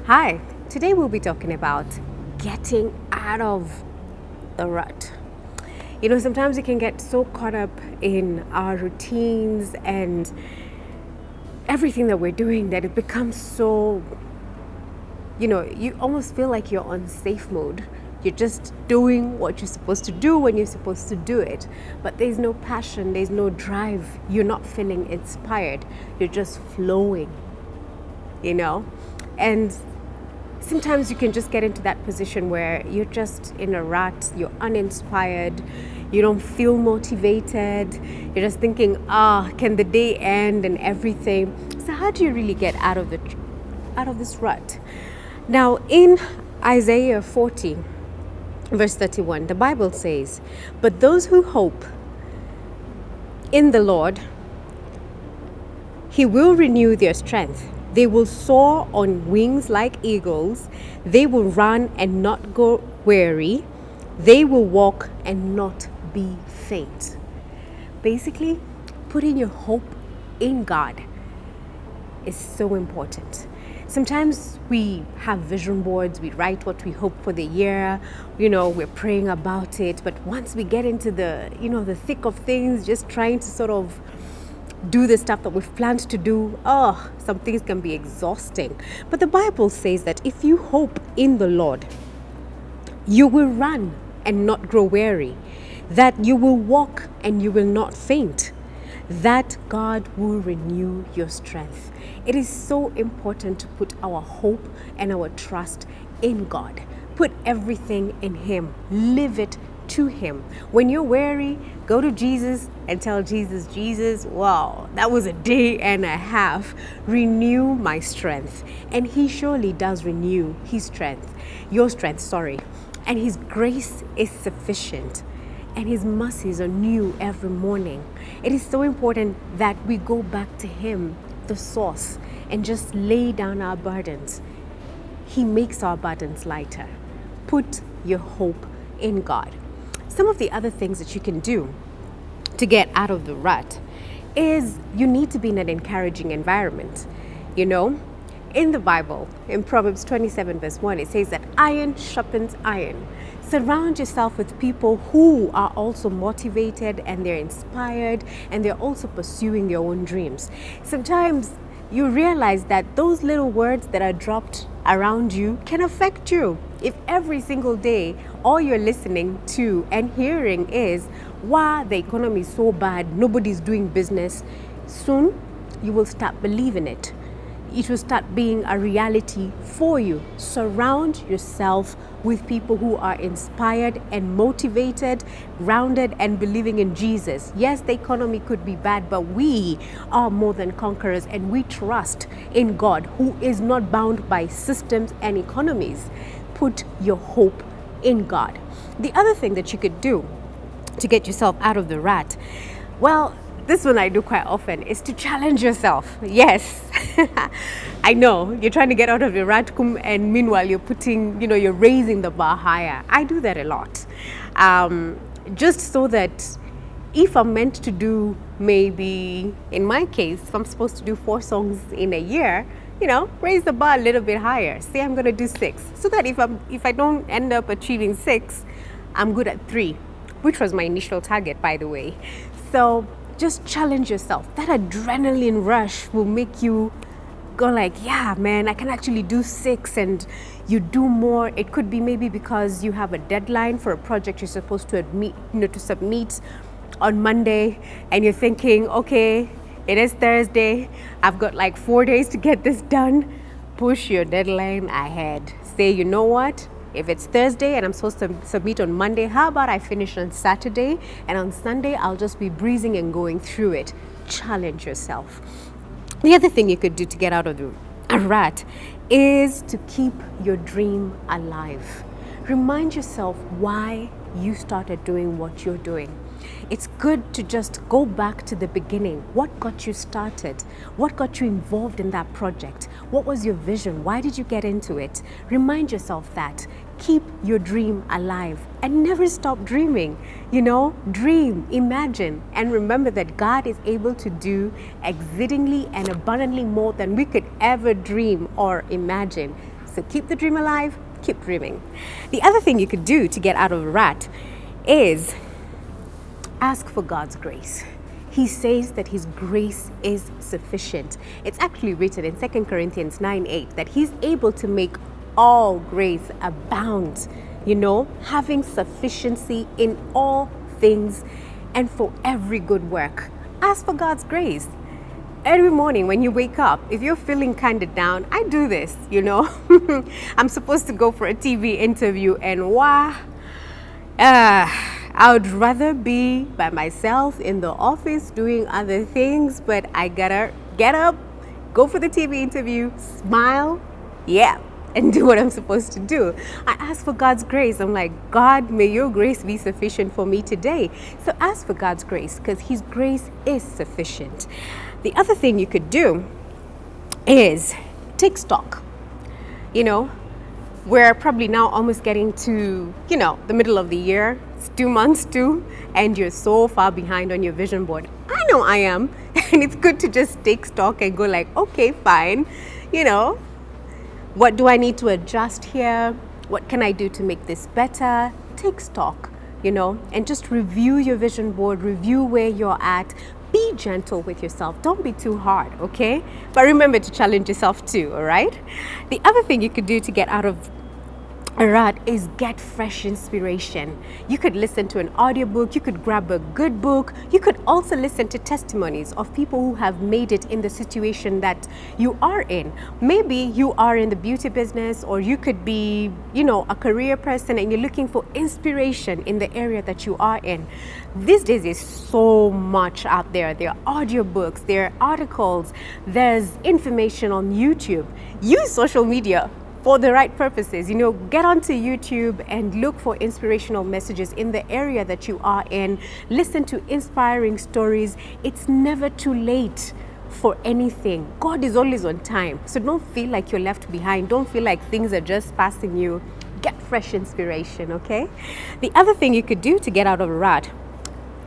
Hi, today we'll be talking about getting out of the rut. Sometimes we can get so caught up in our routines and everything that we're doing that it becomes so, you almost feel like you're on safe mode. You're just doing what you're supposed to do when you're supposed to do it. But there's no passion, there's no drive. You're not feeling inspired. You're just flowing, And sometimes you can just get into that position where you're just in a rut, you're uninspired, you don't feel motivated, you're just thinking, can the day end and everything. So how do you really get out of this rut? Now in Isaiah 40, verse 31, the Bible says, "But those who hope in the Lord, He will renew their strength. They will soar on wings like eagles. They will run and not go weary. They will walk and not be faint." Basically, putting your hope in God is so important. Sometimes we have vision boards, we write what we hope for the year, we're praying about it. But once we get into the thick of things, just trying to sort of do the stuff that we've planned to do, some things can be exhausting. But the Bible says that if you hope in the Lord, you will run and not grow weary, that you will walk and you will not faint, that God will renew your strength. It is so important to put our hope and our trust in God. Put everything in Him. Live it to Him. When you're weary, go to Jesus and tell Jesus, wow, that was a day and a half. Renew my strength. And He surely does renew your strength. And His grace is sufficient. And His mercies are new every morning. It is so important that we go back to Him, the source, and just lay down our burdens. He makes our burdens lighter. Put your hope in God. Some of the other things that you can do to get out of the rut is you need to be in an encouraging environment. In the Bible, in Proverbs 27 verse 1, it says that iron sharpens iron. Surround yourself with people who are also motivated and they're inspired and they're also pursuing their own dreams. Sometimes you realize that those little words that are dropped around you can affect you. If every single day all you're listening to and hearing is, wow, the economy is so bad, nobody's doing business, soon you will start believing it. It will start being a reality for you. Surround yourself with people who are inspired and motivated, grounded and believing in Jesus. Yes, the economy could be bad, but we are more than conquerors and we trust in God, who is not bound by systems and economies. Put your hope in God. The other thing that you could do to get yourself out of the rut, well, this one I do quite often, is to challenge yourself. Yes, I know you're trying to get out of your rat and meanwhile you're you're raising the bar higher. I do that a lot. Just so that if I'm meant to do, maybe in my case, if I'm supposed to do 4 songs in a year, raise the bar a little bit higher. Say I'm going to do 6, so that if I don't end up achieving 6, I'm good at 3, which was my initial target, by the way. So just challenge yourself. That adrenaline rush will make you go like, yeah, man, I can actually do 6, and you do more. It could be maybe because you have a deadline for a project you're supposed to submit on Monday, and you're thinking, okay, it is Thursday. I've got like 4 days to get this done. Push your deadline ahead. Say, you know what? If it's Thursday and I'm supposed to submit on Monday, how about I finish on Saturday, and on Sunday I'll just be breezing and going through it. Challenge yourself. The other thing you could do to get out of the rut is to keep your dream alive. Remind yourself why you started doing what you're doing. It's good to just go back to the beginning. What got you started? What got you involved in that project? What was your vision? Why did you get into it? Remind yourself that. Keep your dream alive and never stop dreaming. Dream, imagine, and remember that God is able to do exceedingly and abundantly more than we could ever dream or imagine. So keep the dream alive, keep dreaming. The other thing you could do to get out of a rut is ask for God's grace. He says that his grace is sufficient. It's actually written in 2 Corinthians 9:8 that he's able to make all grace abound, having sufficiency in all things and for every good work. Ask for God's grace. Every morning when you wake up, if you're feeling kind of down, I do this, I'm supposed to go for a TV interview and I would rather be by myself in the office doing other things, but I gotta get up, go for the TV interview, smile, and do what I'm supposed to do. I ask for God's grace. I'm like, God, may your grace be sufficient for me today. So ask for God's grace because his grace is sufficient. The other thing you could do is take stock. We're probably now almost getting to, the middle of the year. It's 2 months too, and you're so far behind on your vision board. I know I am. And it's good to just take stock and go like, okay, fine. What do I need to adjust here? What can I do to make this better? Take stock, and just review your vision board, review where you're at. Be gentle with yourself. Don't be too hard, okay? But remember to challenge yourself too, all right? The other thing you could do to get out of a rut is get fresh inspiration. You could listen to an audiobook, you could grab a good book, you could also listen to testimonies of people who have made it in the situation that you are in. Maybe you are in the beauty business, or you could be, a career person and you're looking for inspiration in the area that you are in. These days there's so much out there. There are audiobooks, there are articles, there's information on YouTube. Use social media for the right purposes. Get onto YouTube and look for inspirational messages in the area that you are in. Listen to inspiring stories. It's never too late for anything. God is always on time. So don't feel like you're left behind. Don't feel like things are just passing you. Get fresh inspiration, okay? The other thing you could do to get out of a rut,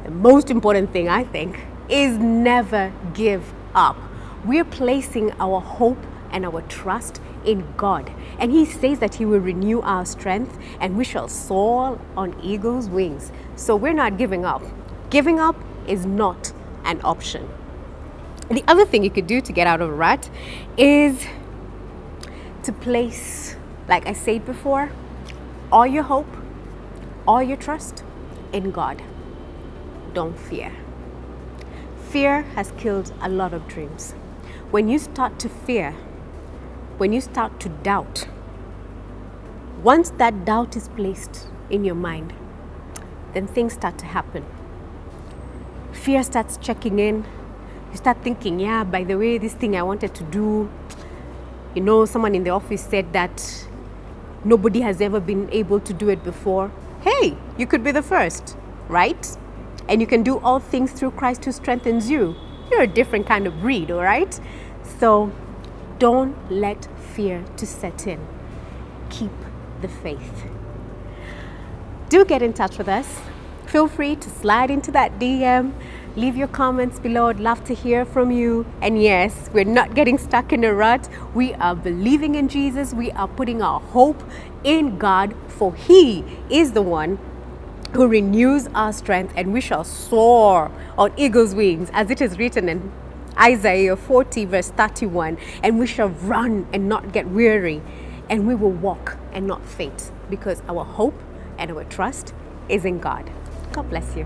the most important thing I think, is never give up. We're placing our hope and our trust in God. And he says that he will renew our strength and we shall soar on eagle's wings. So we're not giving up. Giving up is not an option. The other thing you could do to get out of a rut is to place, like I said before, all your hope, all your trust in God. Don't fear. Fear has killed a lot of dreams. When you start to fear, when you start to doubt, once that doubt is placed in your mind, then things start to happen. Fear starts checking in. You start thinking, by the way, this thing I wanted to do, someone in the office said that nobody has ever been able to do it before. Hey, you could be the first, right? And you can do all things through Christ who strengthens you. You're a different kind of breed, all right? So don't let fear to set in. Keep the faith. Do get in touch with us. Feel free to slide into that DM. Leave your comments below. I'd love to hear from you. And yes, we're not getting stuck in a rut. We are believing in Jesus. We are putting our hope in God, for he is the one who renews our strength, and we shall soar on eagle's wings, as it is written in Isaiah 40 verse 31. And we shall run and not get weary, and we will walk and not faint, because our hope and our trust is in God. God bless you.